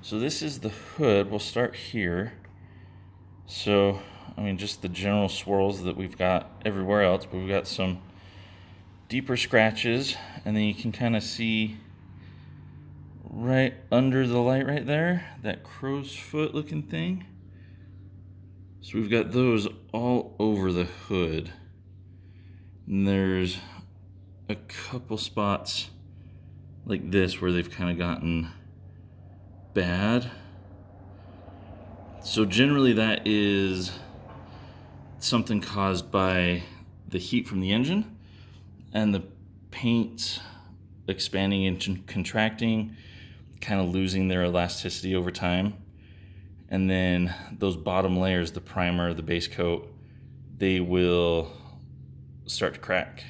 So this is the hood. We'll start here. So, I mean, just the general swirls that we've got everywhere else, but we've got some deeper scratches, and then you can kind of see right under the light right there, that crow's foot looking thing. So we've got those all over the hood. And there's a couple spots like this where they've kind of gotten bad. So generally that is something caused by the heat from the engine and the paint expanding and contracting, kind of losing their elasticity over time. And then those bottom layers, the primer, the base coat, they will start to crack.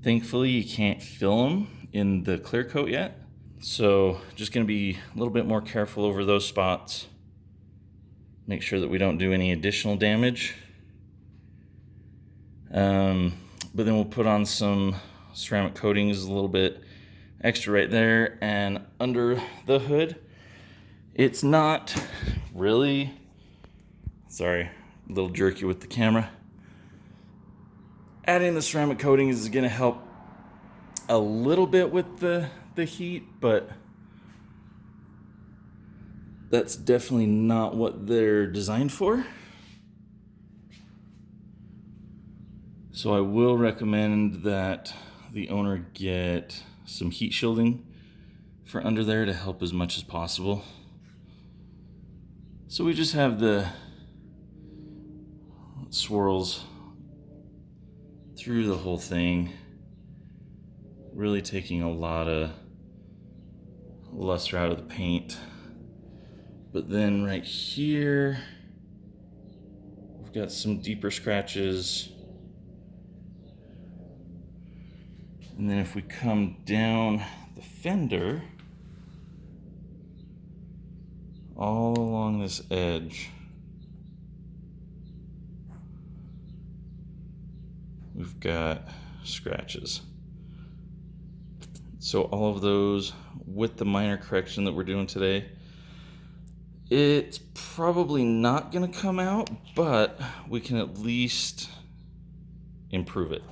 Thankfully, you can't fill them in the clear coat yet. So just gonna be a little bit more careful over those spots. Make sure that we don't do any additional damage. But then we'll put on some ceramic coatings, a little bit extra right there and under the hood. It's not really, sorry, a little jerky with the camera. Adding the ceramic coatings is gonna help a little bit with the heat, but that's definitely not what they're designed for. So I will recommend that the owner get some heat shielding for under there to help as much as possible. So we just have the swirls through the whole thing, really taking a lot of luster out of the paint. But then right here, we've got some deeper scratches. And then if we come down the fender, all along this edge, we've got scratches. So all of those, with the minor correction that we're doing today, it's probably not gonna come out, but we can at least improve it.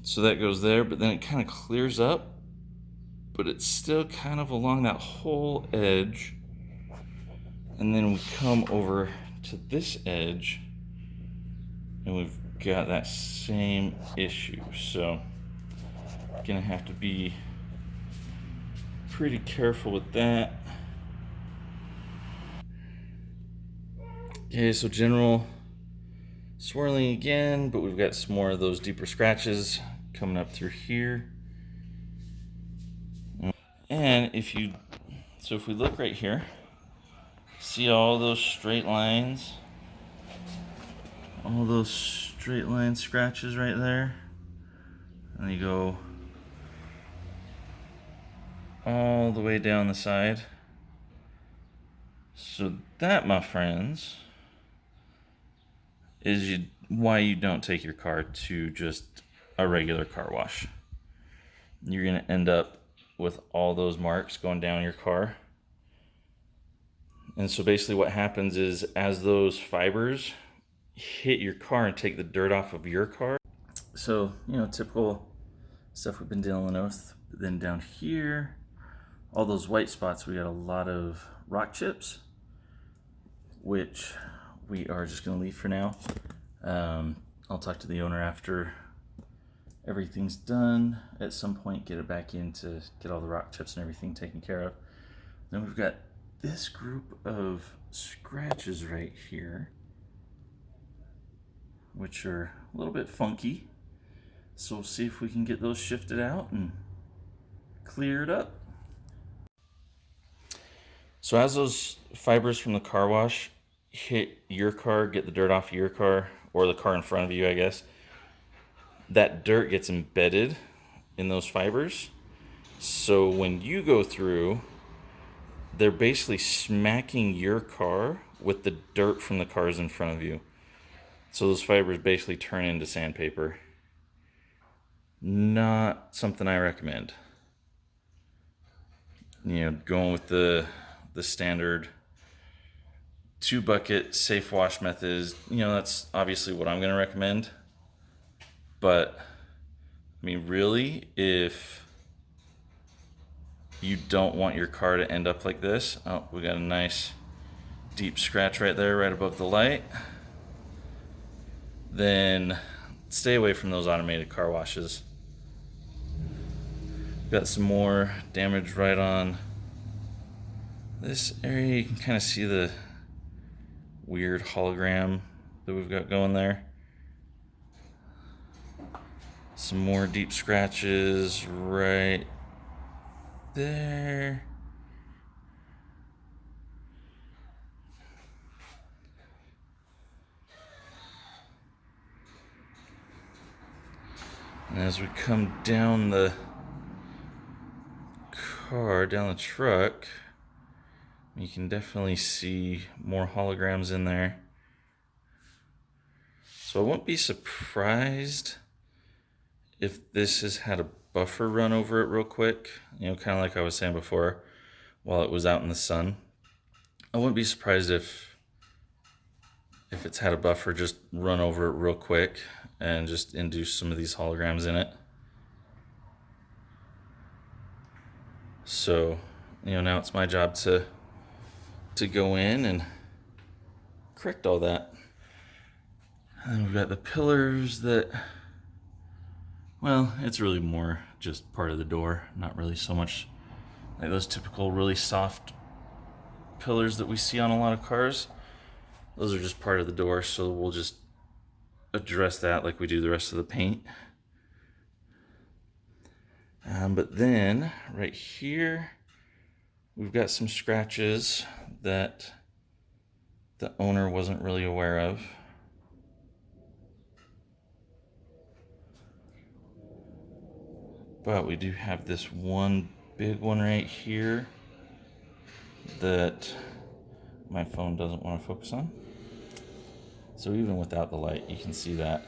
So that goes there, but then it kind of clears up, but it's still kind of along that whole edge. And then we come over to this edge and we've got that same issue. So gonna have to be pretty careful with that. Okay, so general swirling again, but we've got some more of those deeper scratches coming up through here. And if we look right here, see all those straight lines, all those straight line scratches right there, and they go all the way down the side. So that, my friends, is why you don't take your car to just a regular car wash. You're gonna end up with all those marks going down your car. And so basically what happens is, as those fibers hit your car and take the dirt off of your car, so, you know, typical stuff we've been dealing with. But then down here, all those white spots, we got a lot of rock chips, which we are just gonna leave for now. I'll talk to the owner after everything's done. At some point, get it back in to get all the rock chips and everything taken care of. Then we've got this group of scratches right here, which are a little bit funky. So we'll see if we can get those shifted out and cleared up. So as those fibers from the car wash hit your car, get the dirt off your car, or the car in front of you, I guess, that dirt gets embedded in those fibers. So when you go through, they're basically smacking your car with the dirt from the cars in front of you. So those fibers basically turn into sandpaper. Not something I recommend. going with the standard 2-bucket safe wash method. That's obviously what I'm going to recommend. But I mean, really, if you don't want your car to end up like this, oh, we got a nice deep scratch right there, right above the light, then stay away from those automated car washes. Got some more damage right on this area. You can kind of see the weird hologram that we've got going there. Some more deep scratches right there. And as we come down the car, down the truck, you can definitely see more holograms in there. So I won't be surprised if this has had a buffer run over it real quick, kind of like I was saying before, while it was out in the sun. I wouldn't be surprised if it's had a buffer just run over it real quick and just induce some of these holograms in it. So, now it's my job to go in and correct all that. And we've got the pillars that, well, it's really more just part of the door, not really so much like those typical really soft pillars that we see on a lot of cars. Those are just part of the door, so we'll just address that like we do the rest of the paint. But then right here, we've got some scratches that the owner wasn't really aware of. But we do have this one big one right here that my phone doesn't want to focus on. So even without the light, you can see that.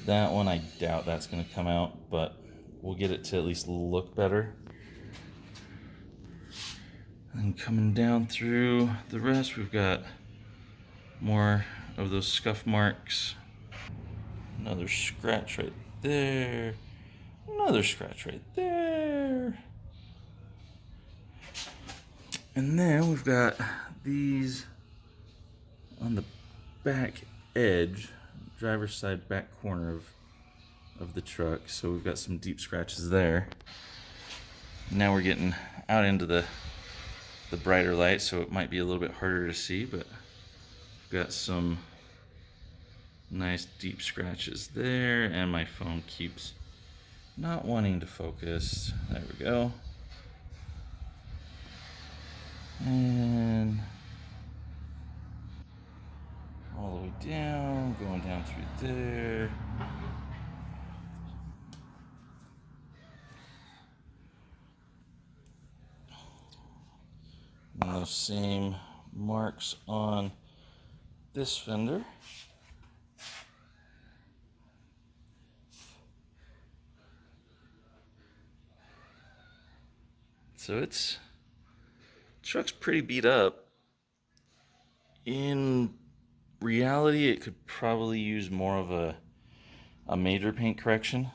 That one, I doubt that's going to come out, but we'll get it to at least look better. And coming down through the rest, we've got more of those scuff marks. Another scratch right there. Another scratch right there. And then we've got these on the back edge, driver's side back corner of the truck. So we've got some deep scratches there. Now we're getting out into the brighter light, so it might be a little bit harder to see, but we've got some nice deep scratches there, and my phone keeps not wanting to focus. There we go. And all the way down, going down through there. And those same marks on this fender. So truck's pretty beat up. In reality, it could probably use more of a major paint correction.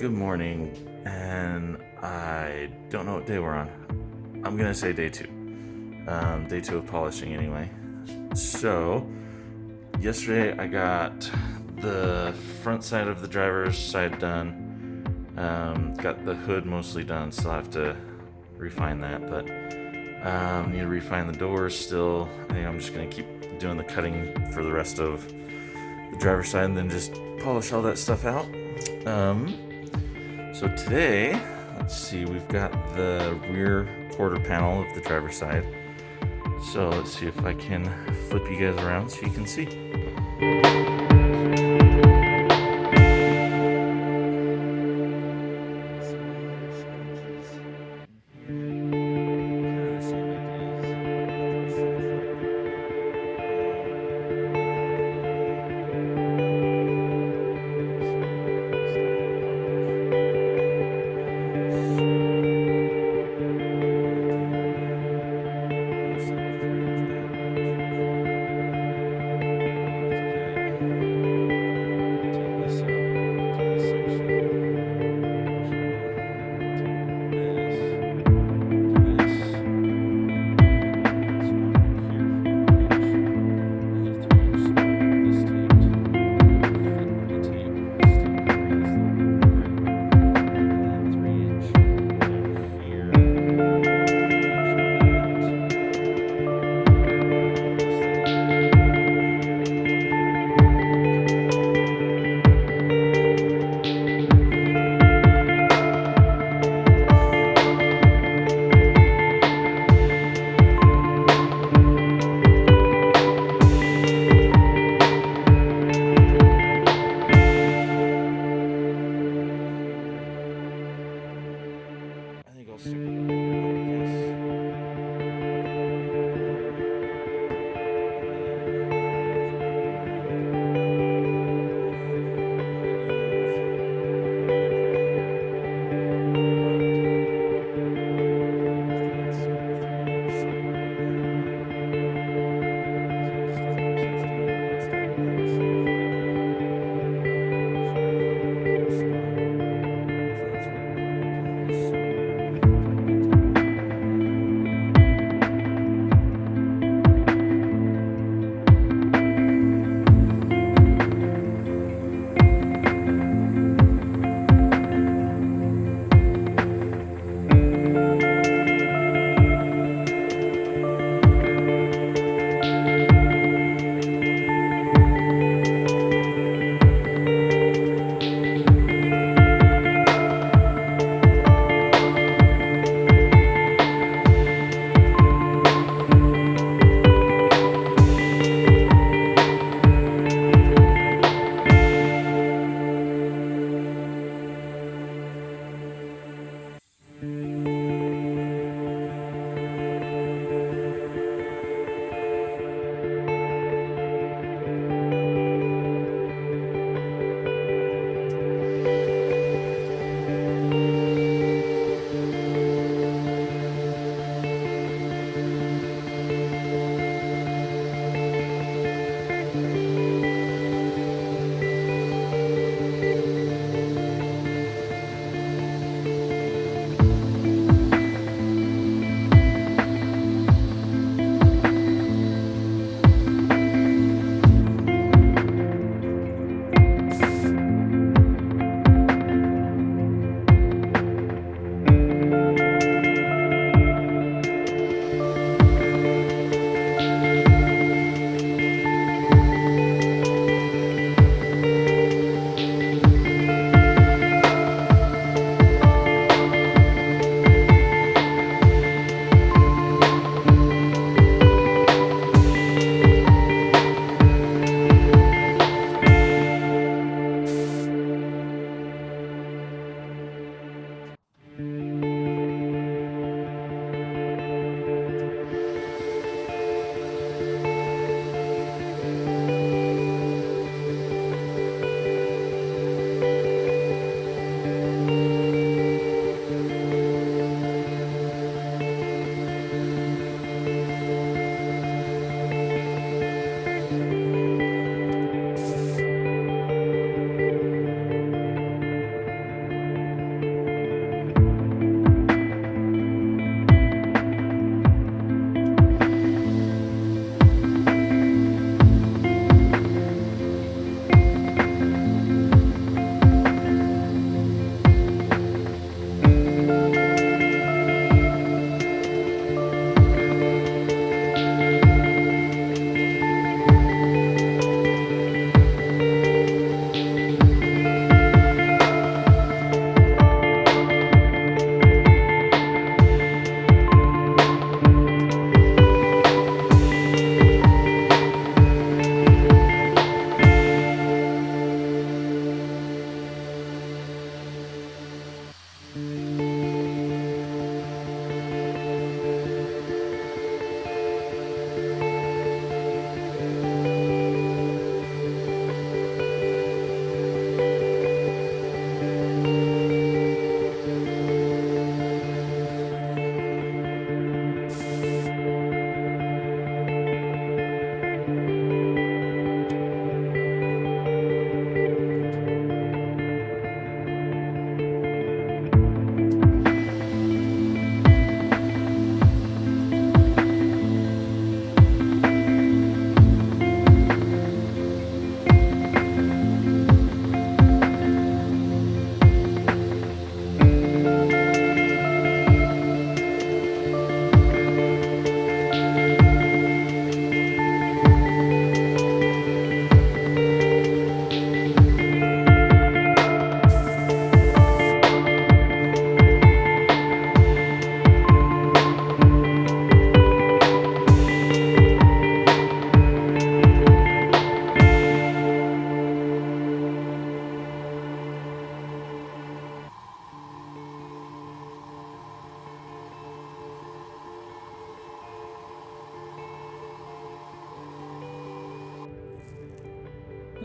Good morning, and I don't know what day we're on. I'm gonna say day 2. Day 2 of polishing anyway. So, yesterday I got the front side of the driver's side done. Got the hood mostly done, still have to refine that, but need to refine the doors still. I think I'm just gonna keep doing the cutting for the rest of the driver's side and then just polish all that stuff out. So today, let's see, we've got the rear quarter panel of the driver's side. So let's see if I can flip you guys around so you can see.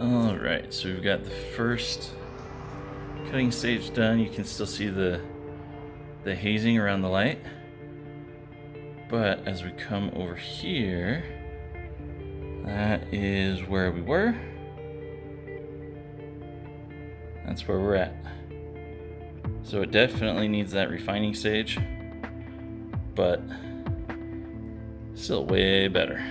All right, so we've got the first cutting stage done. You can still see the hazing around the light. But as we come over here, that is where we were. That's where we're at. So it definitely needs that refining stage, but still way better.